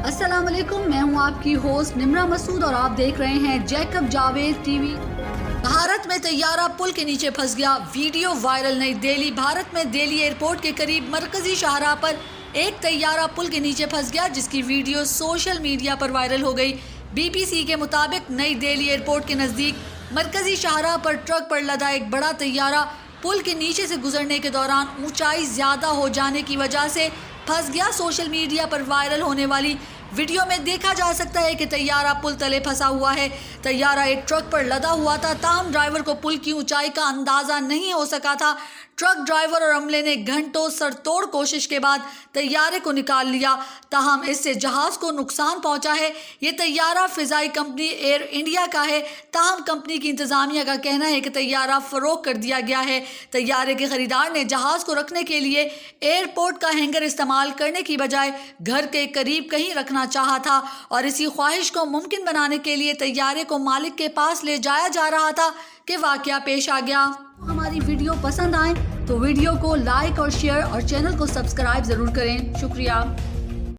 अस्सलाम वालेकुम, मैं हूं आपकी होस्ट निम्रा मसूद और आप देख रहे हैं जैकब जावेद टीवी। भारत में तैयारा पुल के नीचे फंस गया, वीडियो वायरल। नई दिल्ली। भारत में दिल्ली एयरपोर्ट के करीब मरकजी शाहराह पर एक तैयारा पुल के नीचे फंस गया, जिसकी वीडियो सोशल मीडिया पर वायरल हो गई। BBC के मुताबिक नई दिल्ली एयरपोर्ट के नज़दीक मरकजी शाहराह पर ट्रक पर लदा एक बड़ा तैयारा पुल के नीचे से गुजरने के दौरान ऊंचाई ज़्यादा हो जाने की वजह से फंस गया। सोशल मीडिया पर वायरल होने वाली वीडियो में देखा जा सकता है कि तैयारा पुल तले फंसा हुआ है। तैयारा एक ट्रक पर लदा हुआ था, ताहम ड्राइवर को पुल की ऊंचाई का अंदाज़ा नहीं हो सका था। ट्रक ड्राइवर और अमले ने घंटों सरतोड़ कोशिश के बाद तैयारे को निकाल लिया, ताहम इससे जहाज़ को नुकसान पहुंचा है। ये तैयारा फ़िज़ाई कंपनी एयर इंडिया का है, ताहम कंपनी की इंतज़ामिया का कहना है कि तैयारा फ़रोख्त कर दिया गया है। तैयारे के ख़रीदार ने जहाज़ को रखने के लिए एयरपोर्ट का हैंगर इस्तेमाल करने की बजाय घर के करीब कहीं रखना चाहा था, और इसी ख्वाहिश को मुमकिन बनाने के लिए तैयारे को मालिक के पास ले जाया जा रहा था कि वाक़या पेश आ गया। हमारी वीडियो पसंद आए तो वीडियो को लाइक और शेयर और चैनल को सब्सक्राइब ज़रूर करें। शुक्रिया।